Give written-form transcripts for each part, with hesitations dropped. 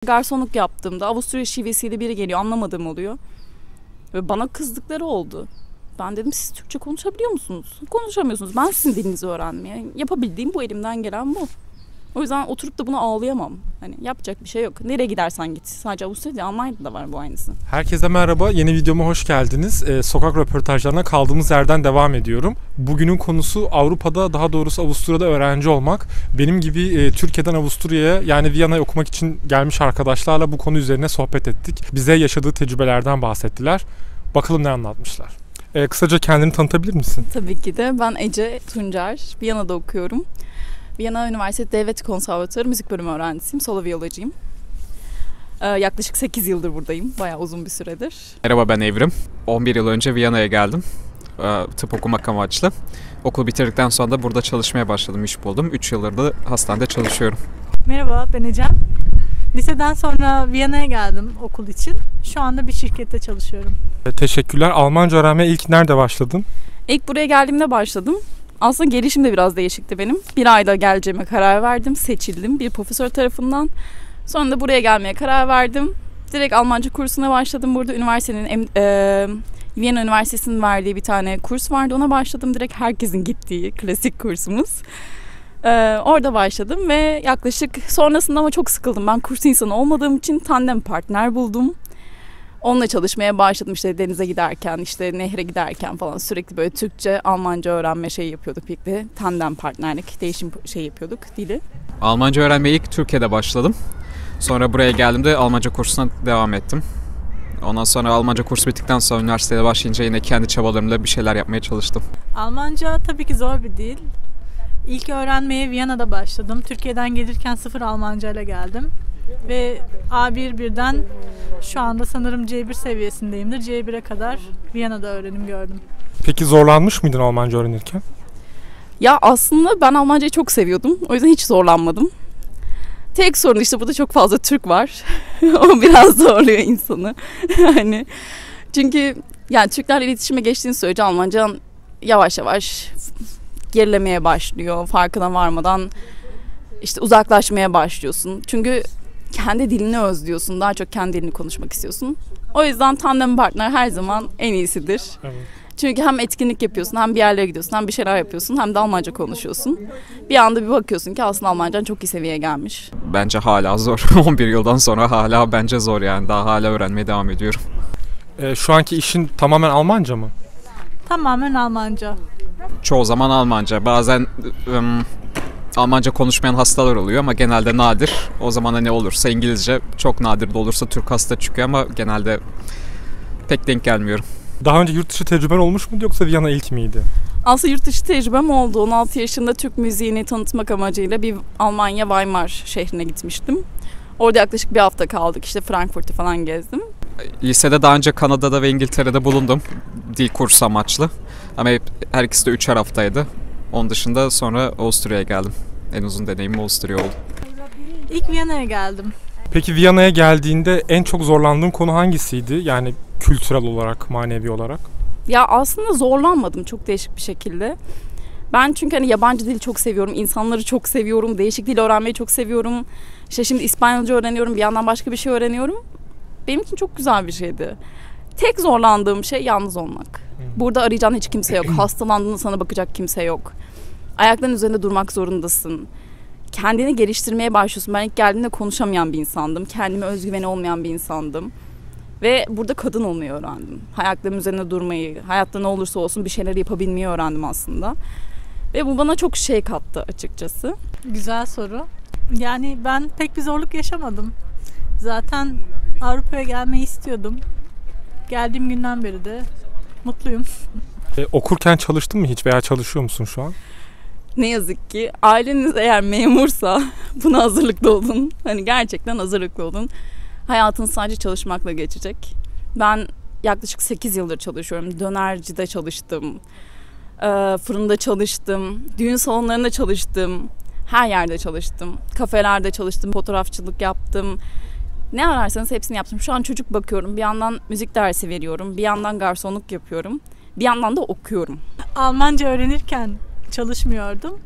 Garsonluk yaptığımda Avusturya şivesiyle biri geliyor, anlamadığım oluyor. Ve bana kızdıkları oldu. Ben dedim siz Türkçe konuşabiliyor musunuz? Konuşamıyorsunuz. Ben sizin dilinizi öğrenmeye. Yapabildiğim bu, elimden gelen bu. O yüzden oturup da buna ağlayamam. Hani yapacak bir şey yok. Nereye gidersen git. Sadece Avusturya'da, Almanya'da da var bu aynısı. Herkese merhaba. Yeni videoma hoş geldiniz. Sokak röportajlarına kaldığımız yerden devam ediyorum. Bugünün konusu Avrupa'da, daha doğrusu Avusturya'da öğrenci olmak. Benim gibi Türkiye'den Avusturya'ya, yani Viyana'ya okumak için gelmiş arkadaşlarla bu konu üzerine sohbet ettik. Bize yaşadığı tecrübelerden bahsettiler. Bakalım ne anlatmışlar. Kısaca kendini tanıtabilir misin? Tabii ki de. Ben Ece Tuncer. Viyana'da okuyorum. Viyana Üniversitesi Devlet Konservatuarı müzik bölümü öğrencisiyim. Solo viyolacıyım. Yaklaşık 8 yıldır buradayım. Bayağı uzun bir süredir. Merhaba, ben Evrim. 11 yıl önce Viyana'ya geldim. Tıp okumak amaçlı. Okul bitirdikten sonra da burada çalışmaya başladım, iş buldum. 3 yıldır da hastanede çalışıyorum. Merhaba, ben Ecem. Liseden sonra Viyana'ya geldim okul için. Şu anda bir şirkette çalışıyorum. Teşekkürler. Almanca öğrenmeye ilk nerede başladın? İlk buraya geldiğimde başladım. Aslında gelişim de biraz değişikti benim. Bir ayda geleceğime karar verdim. Seçildim bir profesör tarafından. Sonra da buraya gelmeye karar verdim. Direkt Almanca kursuna başladım. Burada üniversitenin, Viyana Üniversitesi'nin verdiği bir tane kurs vardı. Ona başladım. Direkt herkesin gittiği klasik kursumuz. Orada başladım ve yaklaşık sonrasında ama çok sıkıldım. Ben kurs insanı olmadığım için tandem partner buldum. Onunla çalışmaya başladım, işte denize giderken, işte nehre giderken falan sürekli böyle Türkçe, Almanca öğrenme şeyi yapıyorduk birlikte. Tandem partnerlik, değişim şey yapıyorduk, dili. Almanca öğrenmeye ilk Türkiye'de başladım. Sonra buraya geldiğimde Almanca kursuna devam ettim. Ondan sonra Almanca kursu bittikten sonra üniversiteye başlayınca yine kendi çabalarımla bir şeyler yapmaya çalıştım. Almanca tabii ki zor bir dil. İlk öğrenmeye Viyana'da başladım. Türkiye'den gelirken sıfır Almanca ile geldim. Ve A1'den şu anda sanırım C1 seviyesindeyimdir. C1'e kadar Viyana'da öğrenim gördüm. Peki zorlanmış mıydın Almanca öğrenirken? Ya aslında ben Almancayı çok seviyordum. O yüzden hiç zorlanmadım. Tek sorun işte burada çok fazla Türk var. O biraz zorluyor insanı. Hani çünkü yani Türklerle iletişime geçtiğin sürece Almancan yavaş yavaş gerilemeye başlıyor. Farkına varmadan işte uzaklaşmaya başlıyorsun. Çünkü kendi dilini özlüyorsun. Daha çok kendi dilini konuşmak istiyorsun. O yüzden tandem partner her zaman en iyisidir. Evet. Çünkü hem etkinlik yapıyorsun, hem bir yerlere gidiyorsun, hem bir şeyler yapıyorsun, hem de Almanca konuşuyorsun. Bir anda bir bakıyorsun ki aslında Almancan çok iyi seviyeye gelmiş. Bence hala zor. 11 yıldan sonra hala bence zor yani. Daha hala öğrenmeye devam ediyorum. Şu anki işin tamamen Almanca mı? Tamamen Almanca. Çoğu zaman Almanca. Bazen Almanca konuşmayan hastalar oluyor ama genelde nadir. O zaman ne olursa İngilizce, çok nadir de olursa Türk hasta çıkıyor ama genelde pek denk gelmiyorum. Daha önce yurt dışı tecrüben olmuş muydu yoksa Viyana ilk miydi? Aslında yurt dışı tecrübem oldu. 16 yaşında Türk müziğini tanıtmak amacıyla bir Almanya Weimar şehrine gitmiştim. Orada yaklaşık bir hafta kaldık. İşte Frankfurt'u falan gezdim. Lisede daha önce Kanada'da ve İngiltere'de bulundum. Dil kursu amaçlı. Ama her ikisi de 3'er haftaydı. Onun dışında sonra Avusturya'ya geldim. En uzun deneyimim Avusturya oldu. İlk Viyana'ya geldim. Peki Viyana'ya geldiğinde en çok zorlandığın konu hangisiydi? Yani kültürel olarak, manevi olarak? Ya aslında zorlanmadım çok değişik bir şekilde. Ben çünkü hani yabancı dili çok seviyorum, insanları çok seviyorum, değişik dil öğrenmeyi çok seviyorum. İşte şimdi İspanyolca öğreniyorum, bir yandan başka bir şey öğreniyorum. Benim için çok güzel bir şeydi. Tek zorlandığım şey yalnız olmak. Burada arayacağın hiç kimse yok. Hastalandığında sana bakacak kimse yok. Ayakların üzerinde durmak zorundasın. Kendini geliştirmeye başlıyorsun. Ben ilk geldiğimde konuşamayan bir insandım. Kendime özgüveni olmayan bir insandım. Ve burada kadın olmayı öğrendim. Ayaklarım üzerinde durmayı, hayatta ne olursa olsun bir şeyler yapabilmeyi öğrendim aslında. Ve bu bana çok şey kattı açıkçası. Güzel soru. Yani ben pek bir zorluk yaşamadım. Zaten Avrupa'ya gelmeyi istiyordum. Geldiğim günden beri de mutluyum. Okurken çalıştın mı hiç veya çalışıyor musun şu an? Ne yazık ki aileniz eğer memursa buna hazırlıklı olun. Hani gerçekten hazırlıklı olun. Hayatın sadece çalışmakla geçecek. Ben yaklaşık 8 yıldır çalışıyorum. Dönercide çalıştım. Fırında çalıştım. Düğün salonlarında çalıştım. Her yerde çalıştım. Kafelerde çalıştım. Fotoğrafçılık yaptım. Ne ararsanız hepsini yaptım. Şu an çocuk bakıyorum. Bir yandan müzik dersi veriyorum. Bir yandan garsonluk yapıyorum. Bir yandan da okuyorum. Almanca öğrenirken çalışmıyordum.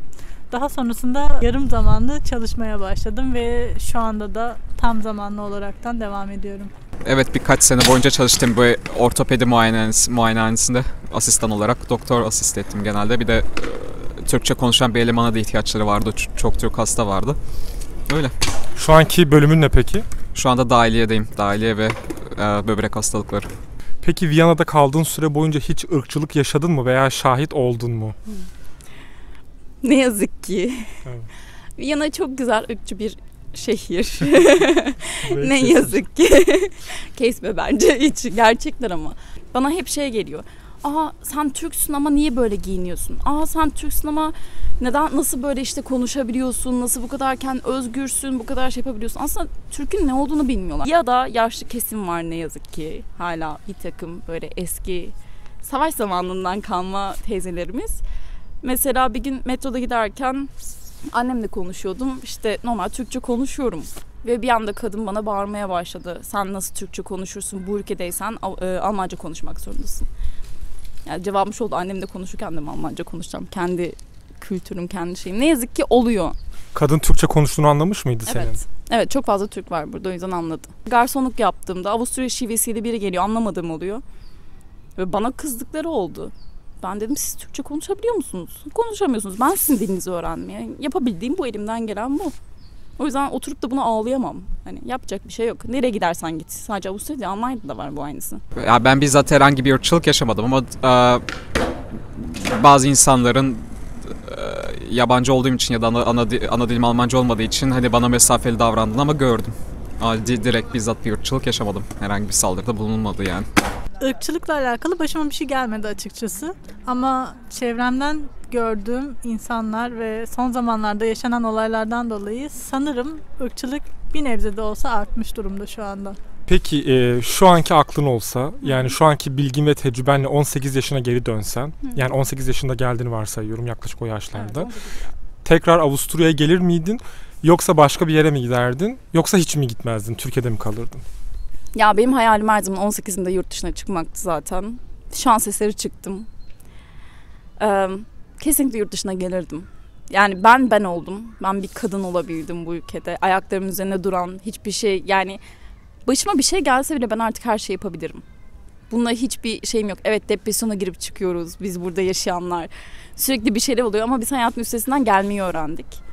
Daha sonrasında yarım zamanlı çalışmaya başladım ve şu anda da tam zamanlı olaraktan devam ediyorum. Evet, birkaç sene boyunca çalıştım bu ortopedi muayenehanesinde asistan olarak. Doktor asist ettim genelde. Bir de Türkçe konuşan bir elemana da ihtiyaçları vardı. Çok Türk hasta vardı. Öyle. Şu anki bölümün ne peki? Şu anda dahiliyedeyim. Dahiliye ve böbrek hastalıkları. Peki Viyana'da kaldığın süre boyunca hiç ırkçılık yaşadın mı veya şahit oldun mu? Ne yazık ki. Evet. Viyana çok güzel ırkçı bir şehir. Burayı Ne kesin. yazık ki. Kesme bence hiç. Gerçekler ama. Bana hep şey geliyor. Aa sen Türksün ama niye böyle giyiniyorsun? Aa sen Türksün ama nasıl böyle işte konuşabiliyorsun? Nasıl bu kadar özgürsün? Bu kadar şey yapabiliyorsun? Aslında Türk'ün ne olduğunu bilmiyorlar. Ya da yaşlı kesim var ne yazık ki. Hala bir takım böyle eski savaş zamanından kalma teyzelerimiz. Mesela bir gün metroda giderken annemle konuşuyordum. İşte normal Türkçe konuşuyorum. Ve bir anda kadın bana bağırmaya başladı. Sen nasıl Türkçe konuşursun? Bu ülkedeysen Almanca konuşmak zorundasın. Yani cevabım şu oldu. Annemle konuşurken de Almanca konuşacağım. Kendi kültürüm, kendi şeyim. Ne yazık ki oluyor. Kadın Türkçe konuştuğunu anlamış mıydı senin? Evet. Evet, çok fazla Türk var burada, o yüzden anladım. Garsonluk yaptığımda Avusturya şivesiyle biri geliyor, anlamadığım oluyor. Ve bana kızdıkları oldu. Ben dedim siz Türkçe konuşabiliyor musunuz? Konuşamıyorsunuz. Ben sizin dilinizi öğrenmeye. Yapabildiğim bu, elimden gelen bu. O yüzden oturup da buna ağlayamam. Hani yapacak bir şey yok. Nereye gidersen git. Sadece Avusturya'da, Almanya'da da var bu aynısı. Ya ben bizzat herhangi bir ırkçılık yaşamadım ama bazı insanların yabancı olduğum için ya da ana dilim Almanca olmadığı için hani bana mesafeli davrandığını ama gördüm. Direkt bizzat bir ırkçılık yaşamadım. Herhangi bir saldırıda bulunmadı yani. Irkçılıkla alakalı başıma bir şey gelmedi açıkçası. Ama çevremden gördüğüm insanlar ve son zamanlarda yaşanan olaylardan dolayı sanırım ırkçılık bir nebze de olsa artmış durumda şu anda. Peki şu anki aklın olsa, yani şu anki bilgin ve tecrübenle 18 yaşına geri dönsen, yani 18 yaşında geldiğini varsayıyorum yaklaşık o yaşlarda. Evet, Tekrar Avusturya'ya gelir miydin? Yoksa başka bir yere mi giderdin? Yoksa hiç mi gitmezdin? Türkiye'de mi kalırdın? ya benim hayalim her zaman 18'imde yurt dışına çıkmaktı zaten. Şans eseri çıktım. Kesinlikle yurt dışına gelirdim. Yani ben oldum. Ben bir kadın olabildim bu ülkede. Ayaklarımın üzerine duran hiçbir şey, yani başıma bir şey gelse bile ben artık her şeyi yapabilirim. Bununla hiçbir şeyim yok. Evet, depresyona girip çıkıyoruz biz burada yaşayanlar. Sürekli bir şeyler oluyor ama biz hayatın üstesinden gelmeyi öğrendik.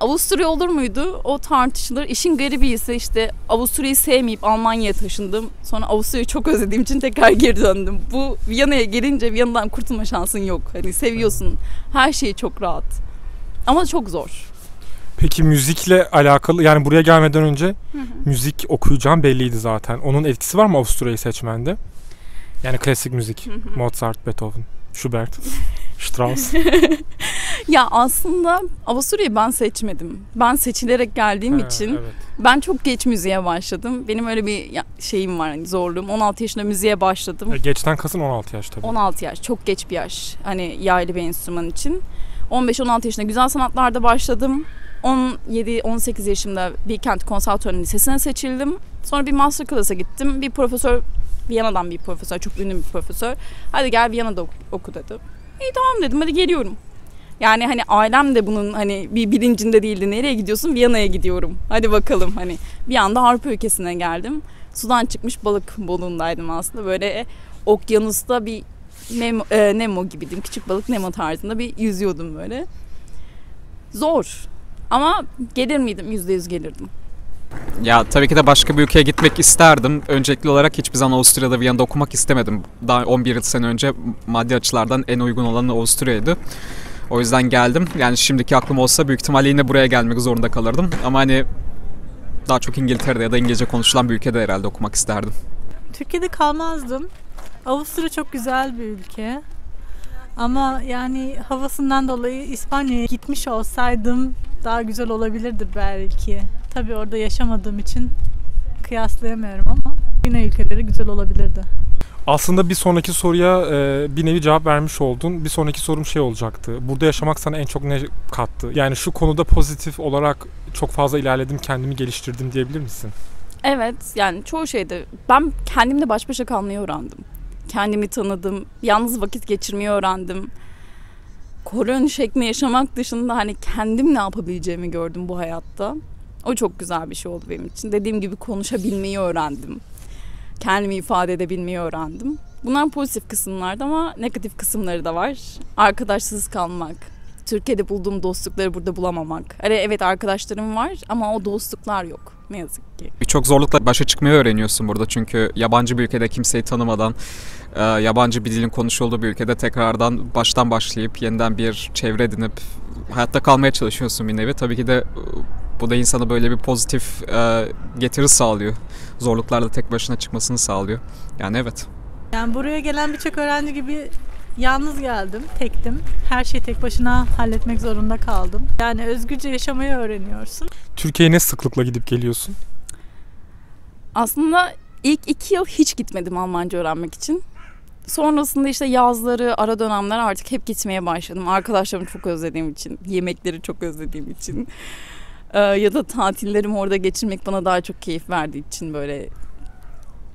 Avusturya olur muydu? O tartışılır. İşin garibi ise işte Avusturya'yı sevmeyip Almanya'ya taşındım. Sonra Avusturya'yı çok özlediğim için tekrar geri döndüm. Bu Viyana'ya gelince Viyana'dan kurtulma şansın yok. Hani seviyorsun. Her şey çok rahat. Ama çok zor. Peki müzikle alakalı, yani buraya gelmeden önce müzik okuyacağım belliydi zaten. Onun etkisi var mı Avusturya'yı seçmende? Yani klasik müzik. Mozart, Beethoven, Schubert, Strauss. Ya aslında Avusturya'yı ben seçmedim. Ben seçilerek geldiğim için Evet. ben çok geç müziğe başladım. Benim öyle bir şeyim var, hani zorluğum. 16 yaşında müziğe başladım. Geçten kasın 16 yaş tabii. 16 yaş, çok geç bir yaş. Hani yaylı bir enstrüman için. 15-16 yaşında güzel sanatlarda başladım. 17-18 yaşımda Bilkent Konservatuvarı Lisesi'ne seçildim. Sonra bir master class'a gittim. Bir profesör, Viyana'dan bir profesör, çok ünlü bir profesör. Hadi gel Viyana'da oku dedi. İyi tamam dedim, hadi geliyorum. Yani hani ailem de bunun hani bir bilincinde değildi. Nereye gidiyorsun? Viyana'ya gidiyorum. Hadi bakalım, hani bir anda Avrupa ülkesine geldim. Sudan çıkmış balık bolundaydım aslında. Böyle okyanusta bir Nemo gibiydim. Küçük balık Nemo tarzında bir yüzüyordum böyle. Zor. Ama gelir miydim? %100 gelirdim. Ya tabii ki de başka bir ülkeye gitmek isterdim. Öncelikli olarak hiçbir zaman Avusturya'da Viyana'da okumak istemedim. Daha 11 sene önce maddi açılardan en uygun olan Avusturya'ydı. O yüzden geldim. Yani şimdiki aklım olsa büyük ihtimalle yine buraya gelmek zorunda kalırdım. Ama hani daha çok İngiltere'de ya da İngilizce konuşulan bir ülkede herhalde okumak isterdim. Türkiye'de kalmazdım. Avusturya çok güzel bir ülke. Ama yani havasından dolayı İspanya'ya gitmiş olsaydım daha güzel olabilirdi belki. Tabii orada yaşamadığım için kıyaslayamıyorum ama yine ülkeleri güzel olabilirdi. Aslında bir sonraki soruya bir nevi cevap vermiş oldun. Bir sonraki sorum şey olacaktı. Burada yaşamak sana en çok ne kattı? Yani şu konuda pozitif olarak çok fazla ilerledim, kendimi geliştirdim diyebilir misin? Evet, yani çoğu şeyde ben kendimle baş başa kalmayı öğrendim. Kendimi tanıdım, yalnız vakit geçirmeyi öğrendim. koloni şeklinde yaşamak dışında hani kendim ne yapabileceğimi gördüm bu hayatta. O çok güzel bir şey oldu benim için. Dediğim gibi konuşabilmeyi öğrendim. Kendimi ifade edebilmeyi öğrendim. Bunlar pozitif kısımlardı ama negatif kısımları da var. Arkadaşsız kalmak. Türkiye'de bulduğum dostlukları burada bulamamak. Hani evet arkadaşlarım var ama o dostluklar yok ne yazık ki. Birçok zorlukla başa çıkmayı öğreniyorsun burada. Çünkü yabancı bir ülkede kimseyi tanımadan, yabancı bir dilin konuşulduğu bir ülkede tekrardan baştan başlayıp yeniden bir çevre edinip hayatta kalmaya çalışıyorsun bir nevi. Tabii ki de bu da insana böyle bir pozitif getiri sağlıyor. Zorluklarla tek başına çıkmasını sağlıyor. Yani evet. Yani buraya gelen birçok öğrenci gibi yalnız geldim, tektim. Her şeyi tek başına halletmek zorunda kaldım. Yani özgürce yaşamayı öğreniyorsun. Türkiye'ye ne sıklıkla gidip geliyorsun? Aslında ilk 2 yıl hiç gitmedim Almanca öğrenmek için. Sonrasında işte yazları, ara dönemler artık hep gitmeye başladım. Arkadaşlarımı çok özlediğim için, yemekleri çok özlediğim için. Ya da tatillerimi orada geçirmek bana daha çok keyif verdiği için böyle.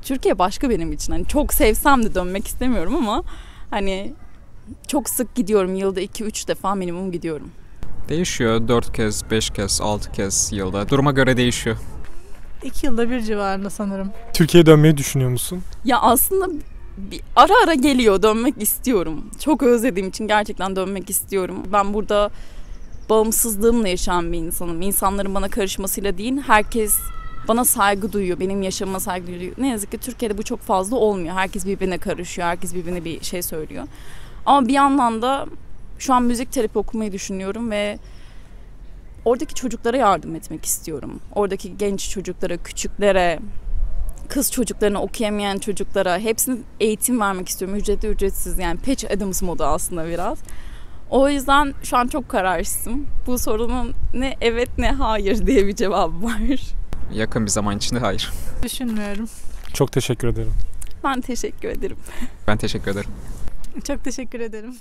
Türkiye başka benim için. Hani çok sevsem de dönmek istemiyorum ama hani çok sık gidiyorum. Yılda 2-3 defa minimum gidiyorum. Değişiyor. 4 kez, 5 kez, 6 kez yılda. Duruma göre değişiyor. 2 yılda bir civarında sanırım. Türkiye'ye dönmeyi düşünüyor musun? Ya aslında ara ara geliyor, dönmek istiyorum. Çok özlediğim için gerçekten dönmek istiyorum. Ben burada bağımsızlığımla yaşayan bir insanım. İnsanların bana karışmasıyla değil, herkes bana saygı duyuyor, benim yaşamıma saygı duyuyor. Ne yazık ki Türkiye'de bu çok fazla olmuyor. Herkes birbirine karışıyor, herkes birbirine bir şey söylüyor. Ama bir yandan da şu an müzik terapi okumayı düşünüyorum ve oradaki çocuklara yardım etmek istiyorum. Oradaki genç çocuklara, küçüklere, kız çocuklarına, okuyamayan çocuklara hepsine eğitim vermek istiyorum. Ücretli ücretsiz, yani Patch Adams modu aslında biraz. O yüzden şu an çok kararsızım. Bu sorunun ne evet ne hayır diye bir cevabı var. Yakın bir zaman içinde hayır. Düşünmüyorum. Çok teşekkür ederim. Ben teşekkür ederim. Ben teşekkür ederim. Çok teşekkür ederim.